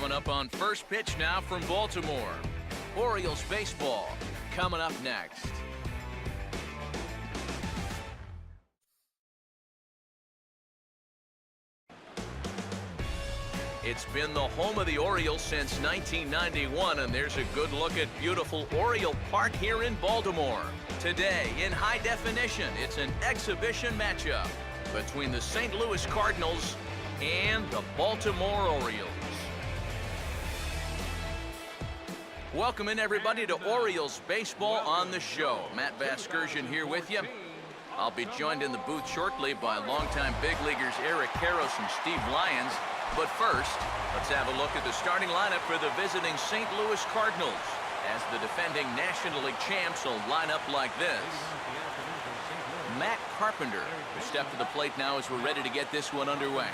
Coming up on first pitch now from Baltimore. Orioles baseball coming up next. It's been the home of the Orioles since 1991, and there's a good look at beautiful Oriole Park here in Baltimore. Today, in high definition, it's an exhibition matchup between the St. Louis Cardinals and the Baltimore Orioles. Welcome in, everybody, to Orioles baseball on the show. Matt Vasgersian here with you. I'll be joined in the booth shortly by longtime big leaguers Eric Karros and Steve Lyons. But first, let's have a look at the starting lineup for the visiting St. Louis Cardinals, as the defending National League champs will line up like this. Matt Carpenter will step to the plate now as we're ready to get this one underway.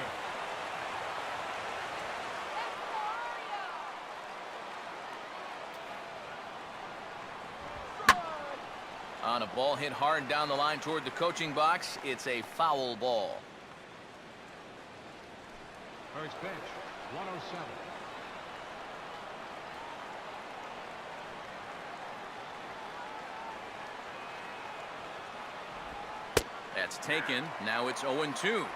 On a ball hit hard down the line toward the coaching box, it's a foul ball. First pitch, 107. That's taken. Now it's 0-2.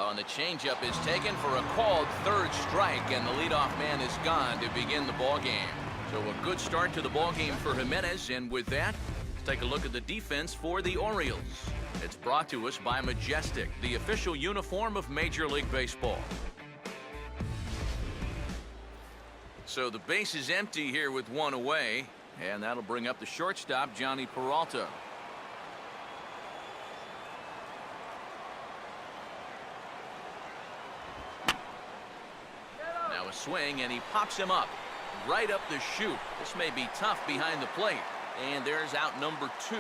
And the changeup is taken for a called third strike, and the leadoff man is gone to begin the ball game. So a good start to the ball game for Jimenez, and with that, let's take a look at the defense for the Orioles. It's brought to us by Majestic, the official uniform of Major League Baseball. So the base is empty here with one away, and that'll bring up the shortstop, Johnny Peralta. A swing, and he pops him up right up the chute. This may be tough behind the plate, and there's out number 2.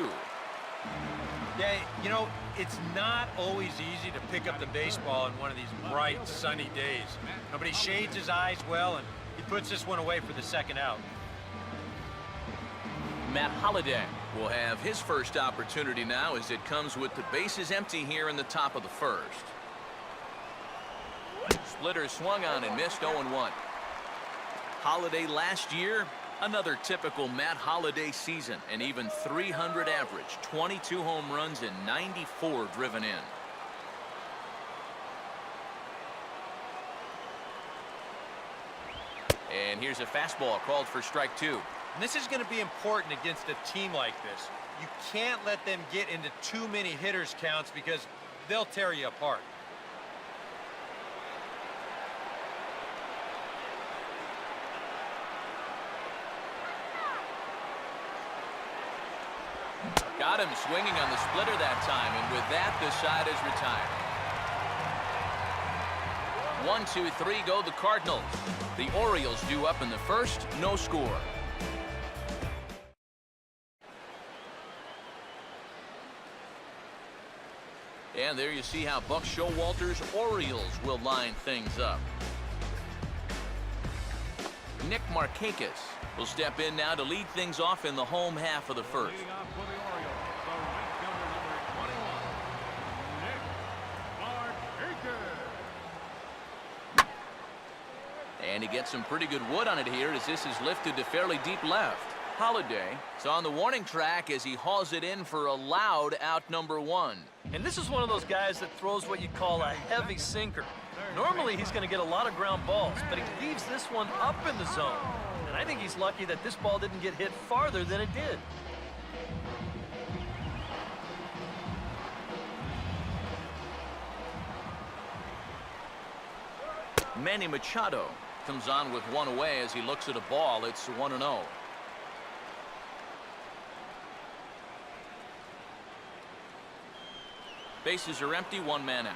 Yeah, you know, it's not always easy to pick up the baseball in one of these bright, sunny days. Nobody shades his eyes well, and he puts this one away for the second out. Matt Holliday will have his first opportunity now, as it comes with the bases empty here in the top of the first. Splitter swung on and missed, 0-1. Holliday last year, another typical Matt Holliday season, an even 300 average, 22 home runs and 94 driven in. And here's a fastball called for strike 2. And this is going to be important against a team like this. You can't let them get into too many hitters counts, because they'll tear you apart. Got him swinging on the splitter that time, and with that, the side is retired. 1-2-3 go the Cardinals. The Orioles due up in the first, no score. And there you see how Buck Showalter's Orioles will line things up. Nick Markakis will step in now to lead things off in the home half of the first. And he gets some pretty good wood on it here, as this is lifted to fairly deep left. Holliday is on the warning track as he hauls it in for a loud out number 1. And this is one of those guys that throws what you'd call a heavy sinker. Normally he's going to get a lot of ground balls, but he leaves this one up in the zone. And I think he's lucky that this ball didn't get hit farther than it did. Manny Machado comes on with one away as he looks at a ball. It's 1-0. Bases are empty, one man out.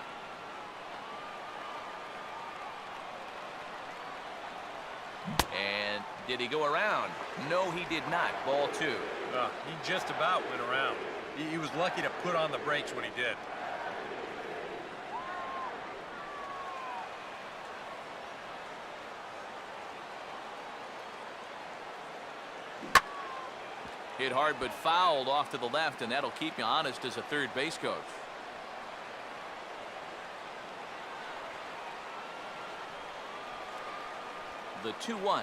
And did he go around? No, he did not. Ball 2. He just about went around. He was lucky to put on the brakes when he did. Hit hard but fouled off to the left, and that'll keep you honest as a third base coach. The 2-1.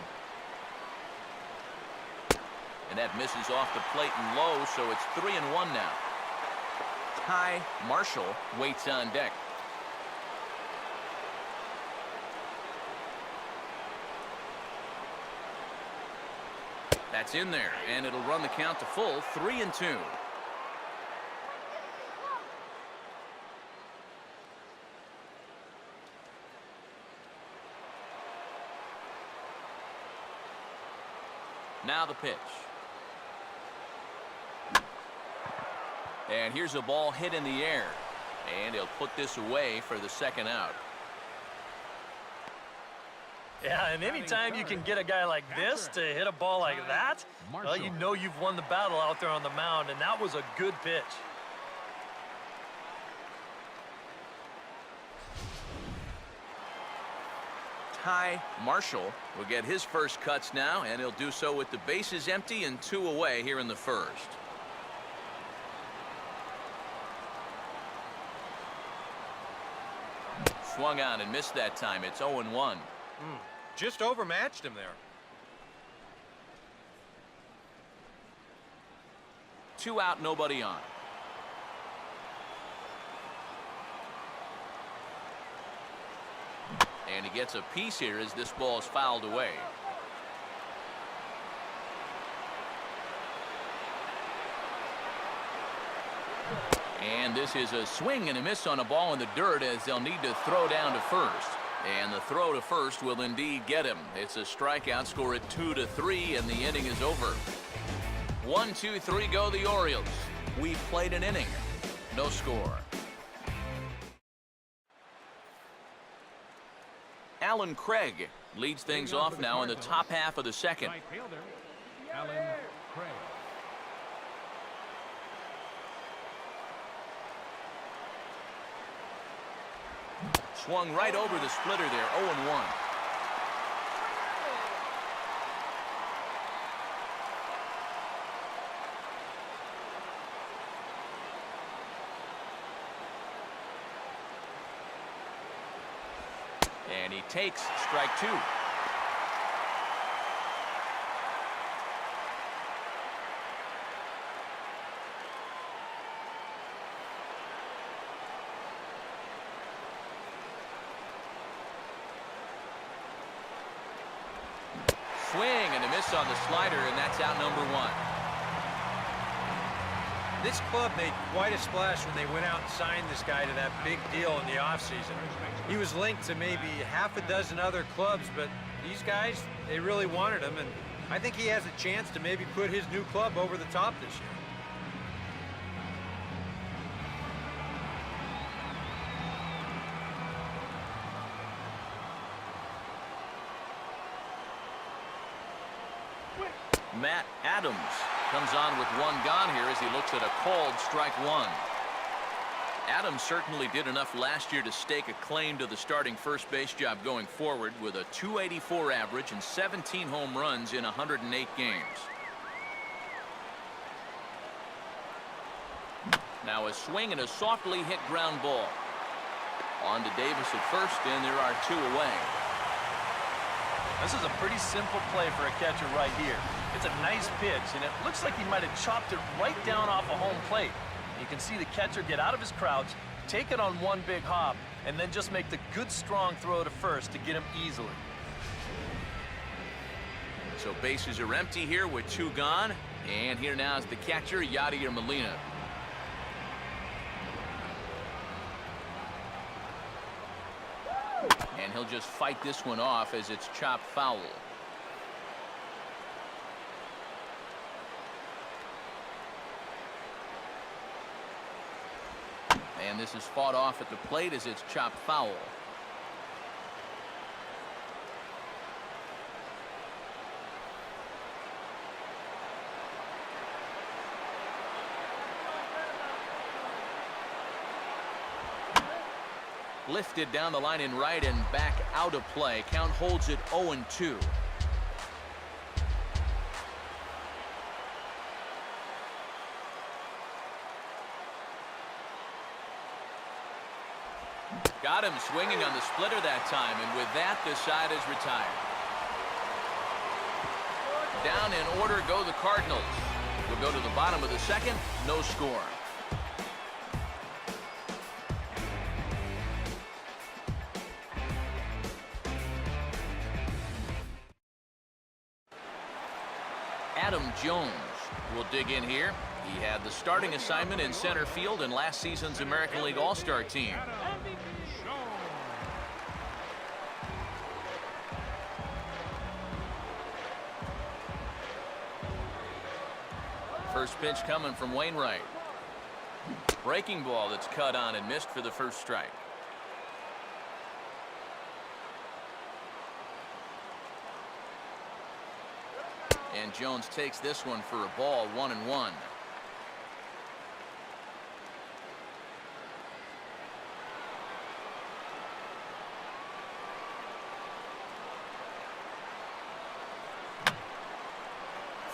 And that misses off the plate and low, so it's 3-1 now. Ty Marshall waits on deck. That's in there, and it'll run the count to full, 3-2. Now the pitch. And here's a ball hit in the air, and he'll put this away for the second out. Yeah, and anytime you can get a guy like this to hit a ball like that, well, you know you've won the battle out there on the mound, and that was a good pitch. Ty Marshall will get his first cuts now, and he'll do so with the bases empty and 2 away here in the first. Swung on and missed that time. It's 0-1. Just overmatched him there. 2 out, nobody on. And he gets a piece here as this ball is fouled away. And this is a swing and a miss on a ball in the dirt as they'll need to throw down to first. And the throw to first will indeed get him. It's a strikeout, score at 2-3, and the inning is over. 1, 2, 3 go the Orioles. We played an inning. No score. Alan Craig leads things off now in the top half of the second. Right fielder, Alan Craig. Swung right over the splitter there, 0-1. And he takes strike 2. Swing and a miss on the slider, and that's out number 1. This club made quite a splash when they went out and signed this guy to that big deal in the offseason. He was linked to maybe half a dozen other clubs, but these guys, they really wanted him, and I think he has a chance to maybe put his new club over the top this year. Matt Adams comes on with 1 gone here as he looks at a called strike 1. Adams certainly did enough last year to stake a claim to the starting first base job going forward with a .284 average and 17 home runs in 108 games. Now a swing and a softly hit ground ball. On to Davis at first, and there are 2 away. This is a pretty simple play for a catcher right here. It's a nice pitch, and it looks like he might have chopped it right down off a home plate. You can see the catcher get out of his crouch, take it on 1 big hop, and then just make the good, strong throw to first to get him easily. So bases are empty here with 2 gone, and here now is the catcher, Yadier Molina. And he'll just fight this one off as it's chopped foul. And this is fought off at the plate as it's chopped foul. Lifted down the line in right and back out of play. Count holds it 0-2. Got him swinging on the splitter that time, and with that, the side is retired. Down in order go the Cardinals. We'll go to the bottom of the second, no score. Adam Jones will dig in here. He had the starting assignment in center field in last season's American League All-Star team. First pitch coming from Wainwright. Breaking ball that's cut on and missed for the first strike. And Jones takes this one for a ball, 1-1.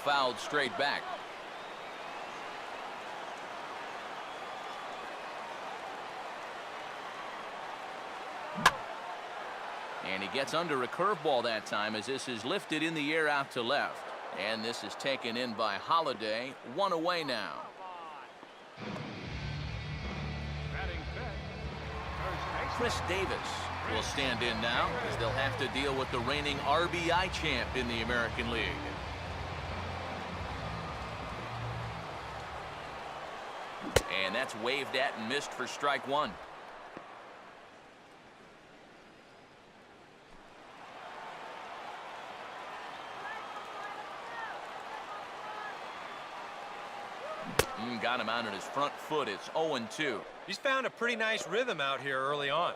Fouled straight back. And he gets under a curveball that time as this is lifted in the air out to left. And this is taken in by Holiday. One away now. Chris Davis will stand in now as they'll have to deal with the reigning RBI champ in the American League. And that's waved at and missed for strike one. Got him out on his front foot. It's 0-2. He's found a pretty nice rhythm out here early on.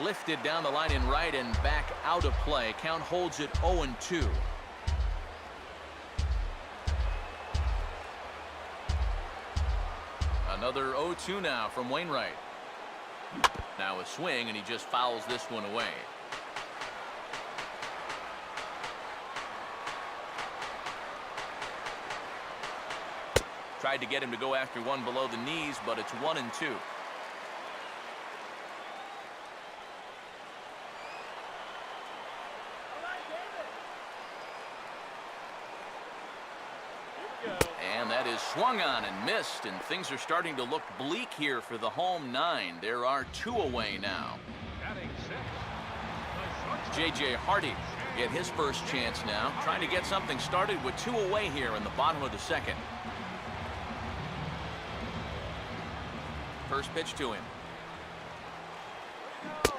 Lifted down the line in right and back out of play. Count holds it 0-2. Another 0-2 now from Wainwright. Now a swing, and he just fouls this one away. Tried to get him to go after one below the knees, but it's 1-2. And that is swung on and missed, and things are starting to look bleak here for the home nine. There are two away now. J.J. Hardy get his first chance now, trying to get something started with two away here in the bottom of the second. First pitch to him.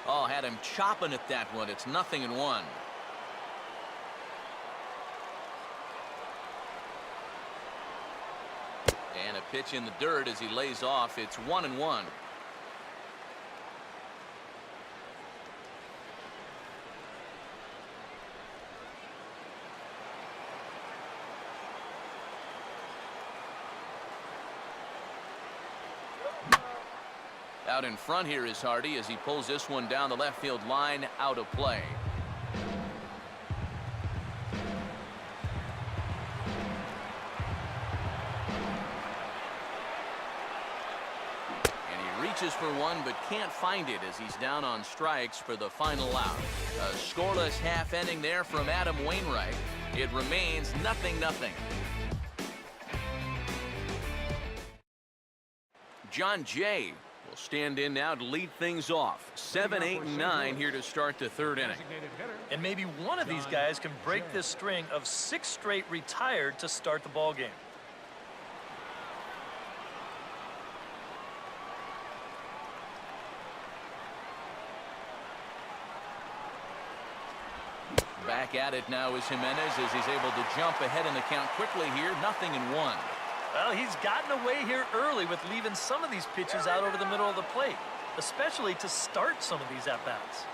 Oh, had him chopping at that one. It's 0-1. And a pitch in the dirt as he lays off. It's 1-1. Out in front here is Hardy as he pulls this one down the left field line, out of play. Reaches for one but can't find it as he's down on strikes for the final out. A scoreless half inning there from Adam Wainwright. It remains 0-0. John Jay will stand in now to lead things off. 7, 8, and 9 here to start the third inning. And maybe one of these guys can break this string of 6 straight retired to start the ball game. Back at it now is Jimenez as he's able to jump ahead in the count quickly here. 0-1. Well, he's gotten away here early with leaving some of these pitches out over the middle of the plate, especially to start some of these at-bats.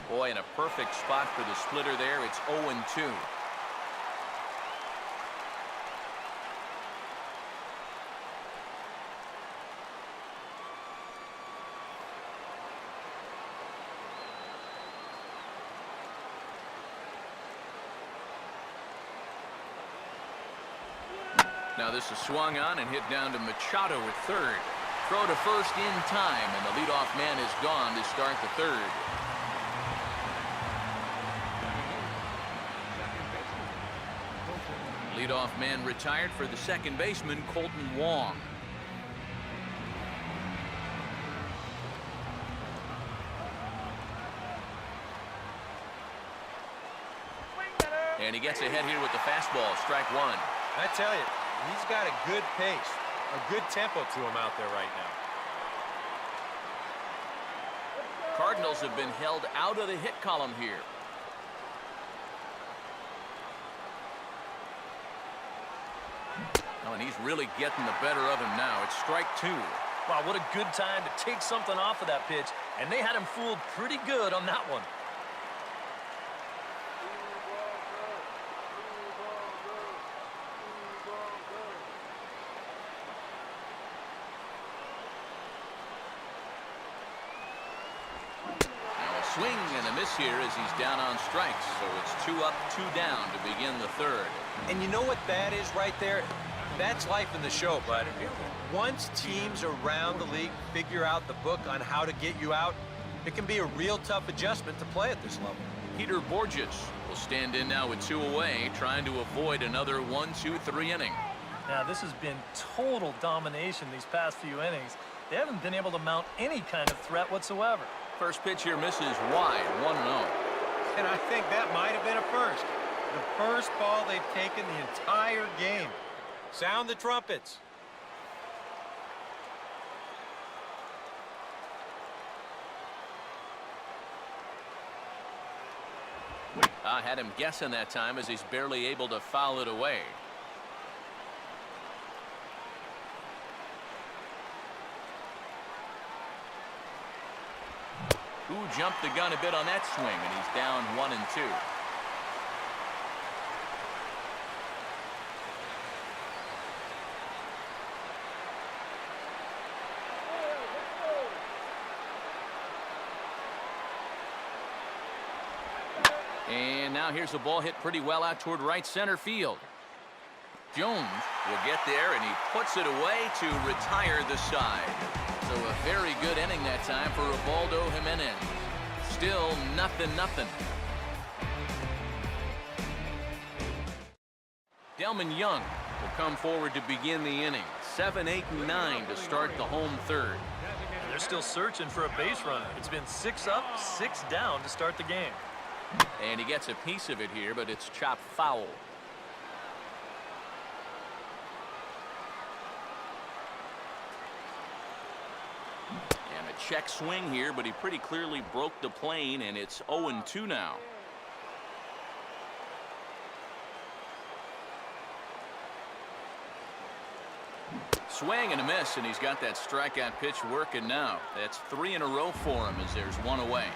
Boy, in a perfect spot for the splitter there. It's 0-2. Now this is swung on and hit down to Machado at third. Throw to first in time, and the leadoff man is gone to start the third. Leadoff man retired for the second baseman, Colton Wong. And he gets ahead here with the fastball, strike one. I tell you, he's got a good pace, a good tempo to him out there right now. Cardinals have been held out of the hit column here. Oh, and he's really getting the better of him now. It's strike two. Wow, what a good time to take something off of that pitch, and they had him fooled pretty good on that one. Swing and a miss here as he's down on strikes. So it's 2 up, 2 down to begin the third. And you know what that is right there? That's life in the show, bud. Once teams around the league figure out the book on how to get you out, it can be a real tough adjustment to play at this level. Peter Borges will stand in now with 2 away, trying to avoid another 1-2-3 inning. Now, this has been total domination these past few innings. They haven't been able to mount any kind of threat whatsoever. First pitch here misses wide, 1-0. And I think that might have been a first. The first ball they've taken the entire game. Sound the trumpets. I had him guessing that time as he's barely able to foul it away. Who jumped the gun a bit on that swing, and he's down 1-2. And now here's a ball hit pretty well out toward right center field. Jones will get there, and he puts it away to retire the side. So a very good inning that time for Ubaldo Jimenez. Still 0-0. Delman Young will come forward to begin the inning. 7, 8, and 9 to start the home third. And they're still searching for a base runner. It's been 6 up, 6 down to start the game. And he gets a piece of it here, but it's chopped foul. And a check swing here, but he pretty clearly broke the plane, and it's 0-2 now. Swing and a miss, and he's got that strikeout pitch working now. That's 3 in a row for him as there's 1 away.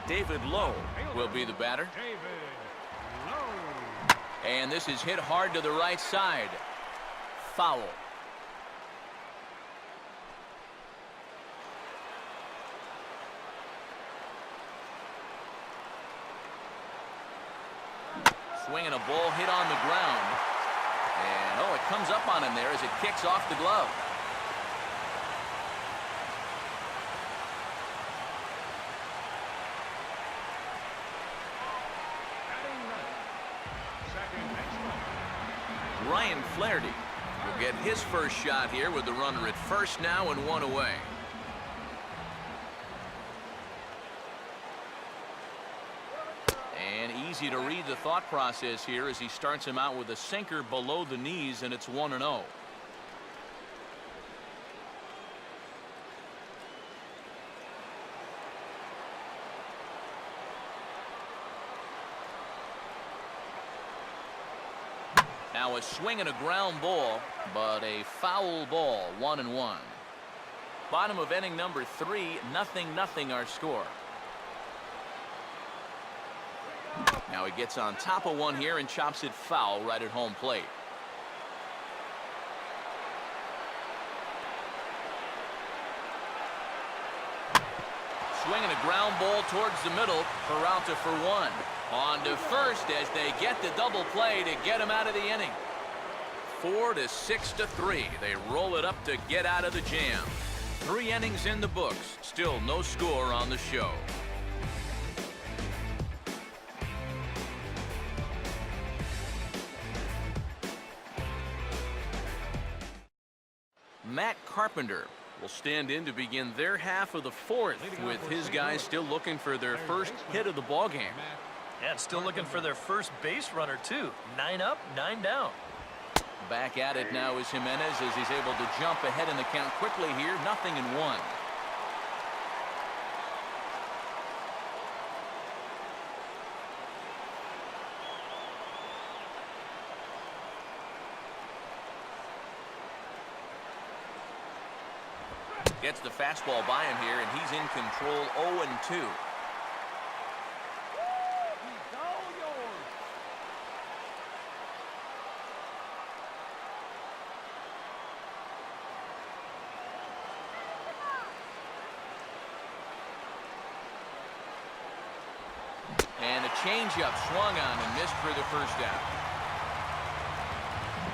David Lowe will be the batter. And this is hit hard to the right side. Foul. Swinging a ball hit on the ground. And oh, it comes up on him there as it kicks off the glove. Ryan Flaherty will get his first shot here with the runner at first now and 1 away. And easy to read the thought process here as he starts him out with a sinker below the knees, and it's 1-0. Now a swing and a ground ball, but a foul ball, 1-1. Bottom of inning number 3, 0-0 our score. Now he gets on top of one here and chops it foul right at home plate. Swinging a ground ball towards the middle. Peralta for 1. On to first as they get the double play to get him out of the inning. 4 to 6 to 3. They roll it up to get out of the jam. 3 innings in the books. Still no score on the show. Matt Carpenter will stand in to begin their half of the 4th, with his guys still looking for their first hit of the ballgame. Yeah, and still looking for their first base runner, too. 9 up, 9 down. Back at it now is Jimenez as he's able to jump ahead in the count quickly here. 0-1. Gets the fastball by him here, and he's in control. 0-2. And a changeup swung on and missed for the first out.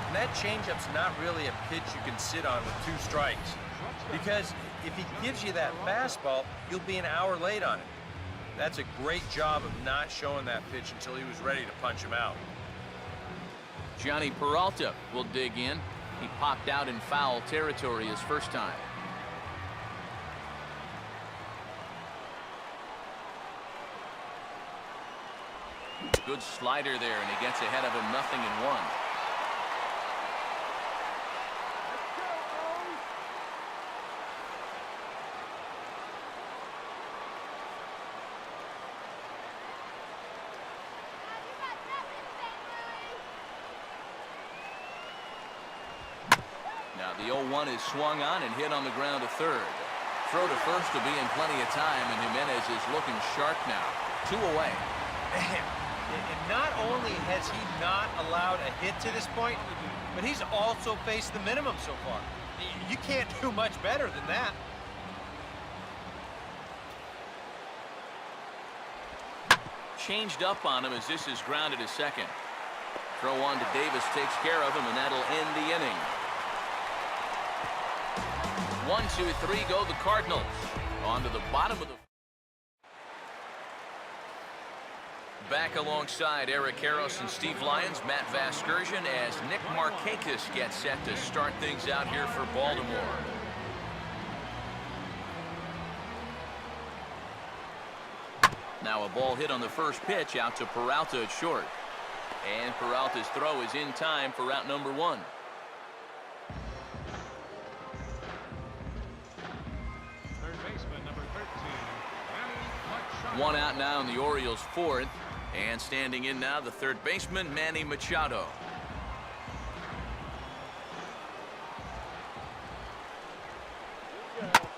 And that changeup's not really a pitch you can sit on with 2 strikes. Because if he gives you that fastball, you'll be an hour late on it. That's a great job of not showing that pitch until he was ready to punch him out. Johnny Peralta will dig in. He popped out in foul territory his first time. Good slider there, and he gets ahead of him. 0-1. Now the 0-1 is swung on and hit on the ground to third. Throw to first will be in plenty of time, and Jimenez is looking sharp now. 2 away. And not only has he not allowed a hit to this point, but he's also faced the minimum so far. You can't do much better than that. Changed up on him as this is grounded to second. Throw on to Davis takes care of him, and that'll end the inning. 1, 2, 3 go the Cardinals. On to the bottom of the... Back alongside Eric Karros and Steve Lyons, Matt Vasgersian, as Nick Markakis gets set to start things out here for Baltimore. Now a ball hit on the first pitch out to Peralta at short. And Peralta's throw is in time for out number 1. Third baseman, number 13, One out now in the Orioles' 4th. And standing in now, the third baseman, Manny Machado.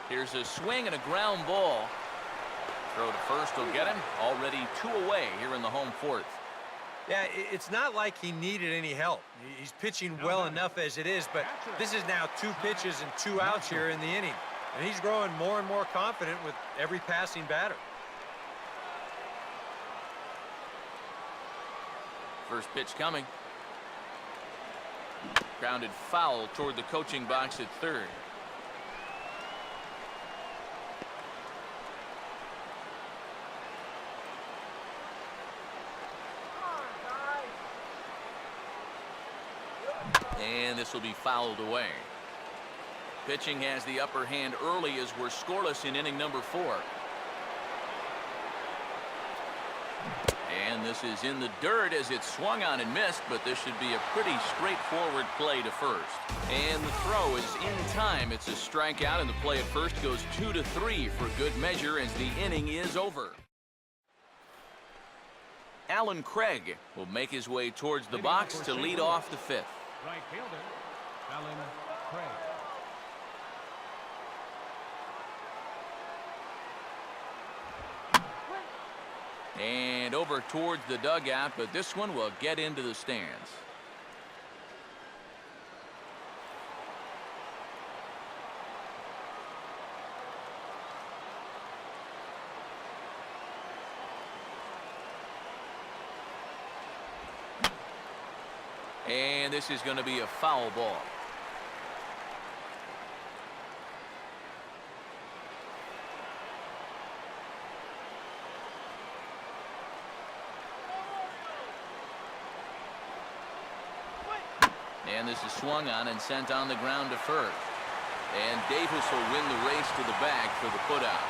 Here's a swing and a ground ball. Throw to first will get him. Already 2 away here in the home 4th. Yeah, it's not like he needed any help. He's pitching well enough as it is, but this is now 2 pitches and 2 outs here in the inning. And he's growing more and more confident with every passing batter. First pitch coming. Grounded foul toward the coaching box at third. And this will be fouled away. Pitching has the upper hand early as we're scoreless in inning number 4. And this is in the dirt as it's swung on and missed, but this should be a pretty straightforward play to first. And the throw is in time. It's a strikeout, and the play at first goes 2 to 3 for good measure as the inning is over. Alan Craig will make his way towards the box to lead off the 5th. right fielder, Alan Craig. And over towards the dugout, but this one will get into the stands. And this is going to be a foul ball. And this is swung on and sent on the ground to first. And Davis will win the race to the bag for the putout.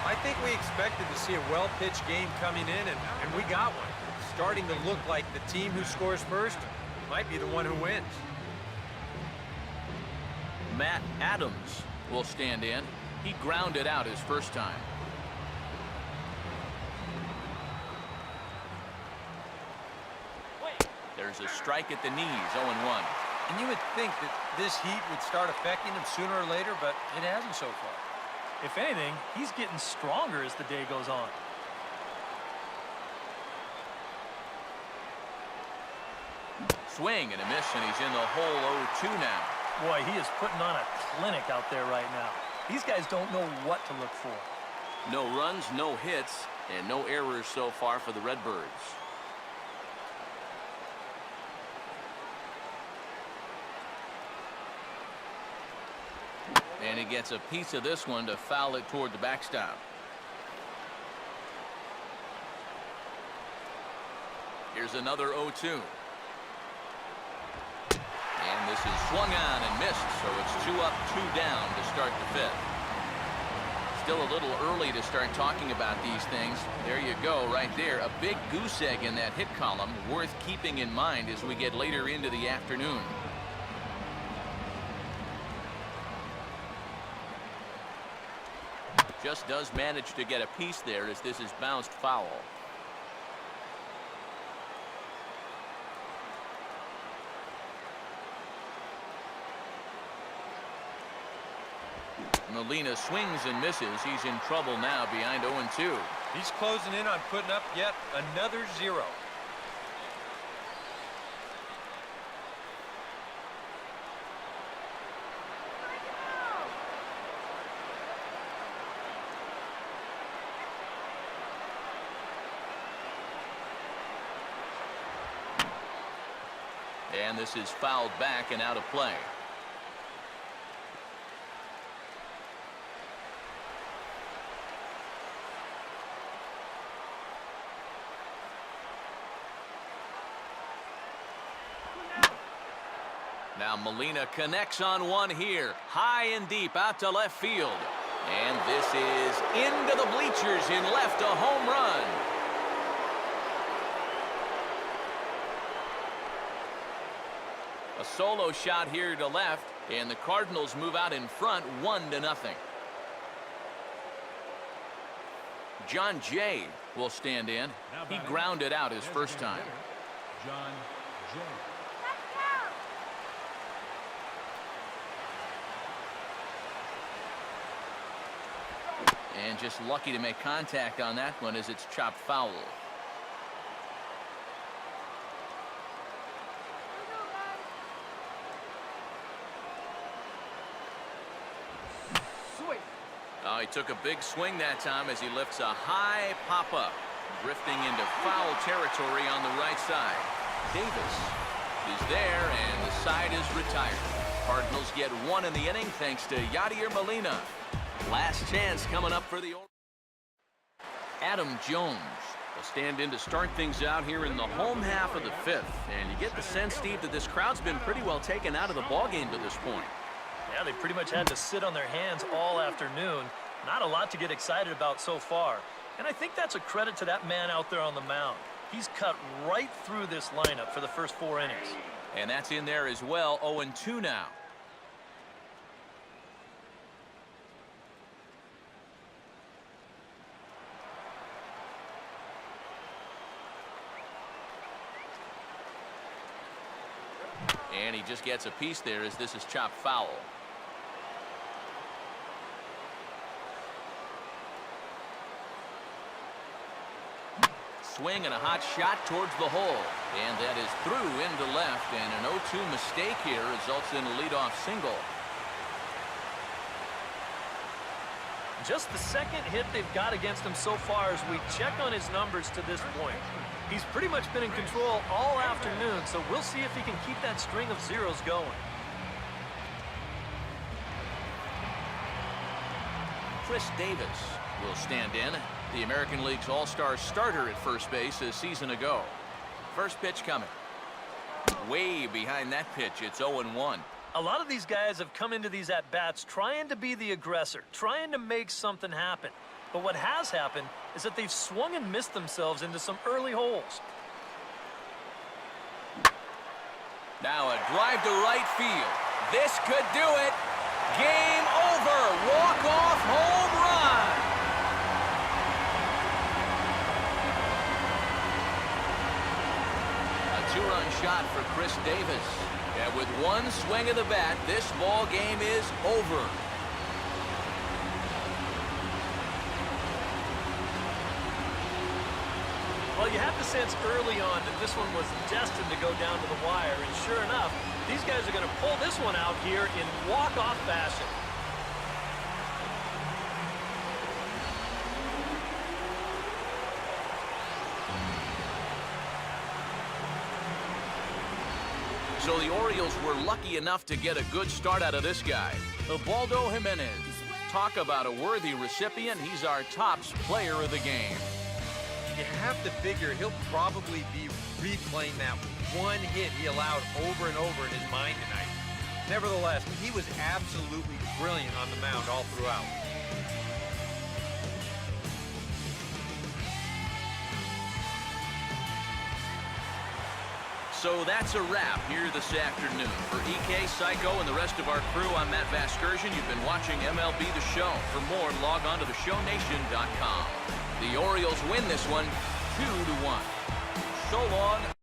I think we expected to see a well-pitched game coming in, and we got one. It's starting to look like the team who scores first might be the one who wins. Matt Adams will stand in. He grounded out his first time. There's a strike at the knees, 0-1. And you would think that this heat would start affecting him sooner or later, but it hasn't so far. If anything, he's getting stronger as the day goes on. Swing and a miss, and he's in the hole 0-2 now. Boy, he is putting on a clinic out there right now. These guys don't know what to look for. No runs, no hits, and no errors so far for the Redbirds. And he gets a piece of this one to foul it toward the backstop. Here's another 0-2. And this is swung on and missed, so it's 2 up, 2 down to start the fifth. Still a little early to start talking about these things. There you go, right there. A big goose egg in that hit column, worth keeping in mind as we get later into the afternoon. Just does manage to get a piece there as this is bounced foul. Molina swings and misses. He's in trouble now behind 0-2. He's closing in on putting up yet another 0. And this is fouled back and out of play. Now Molina connects on one here, high and deep out to left field. And this is into the bleachers in left, a home run. A solo shot here to left, and the Cardinals move out in front 1-0. John Jay will stand in. He grounded out his first time. John Jay. And just lucky to make contact on that one as it's chopped foul. He took a big swing that time as he lifts a high pop-up, drifting into foul territory on the right side. Davis is there, and the side is retired. Cardinals get 1 in the inning thanks to Yadier Molina. Last chance coming up for the Orioles. Adam Jones will stand in to start things out here in the home half of the fifth. And you get the sense, Steve, that this crowd's been pretty well taken out of the ballgame to this point. Yeah, they pretty much had to sit on their hands all afternoon. Not a lot to get excited about so far. And I think that's a credit to that man out there on the mound. He's cut right through this lineup for the first 4 innings. And that's in there as well, 0-2 now. And he just gets a piece there as this is chopped foul. Swing and a hot shot towards the hole. And that is through into left, and an 0-2 mistake here results in a leadoff single. just the second hit they've got against him so far as we check on his numbers to this point. He's pretty much been in control all afternoon, so we'll see if he can keep that string of zeros going. Chris Davis will stand in, the American League's all-star starter at first base a season ago. First pitch coming. Way behind that pitch, it's 0-1. A lot of these guys have come into these at-bats trying to be the aggressor, trying to make something happen. But what has happened is that they've swung and missed themselves into some early holes. Now a drive to right field. This could do it. Game over. Walk-off home run. A two-run shot for Chris Davis. And with one swing of the bat, this ball game is over. Well, you have the sense early on that this one was destined to go down to the wire, and sure enough, these guys are going to pull this one out here in walk-off fashion. So the Orioles were lucky enough to get a good start out of this guy, Ubaldo Jimenez. Talk about a worthy recipient. He's our tops player of the game. You have to figure he'll probably be replaying that one hit he allowed over and over in his mind tonight. Nevertheless, he was absolutely brilliant on the mound all throughout. So that's a wrap here this afternoon. For EK, Psycho, and the rest of our crew, I'm Matt Vasgersian. You've been watching MLB The Show. For more, log on to theshownation.com. The Orioles win this one 2-1. So long.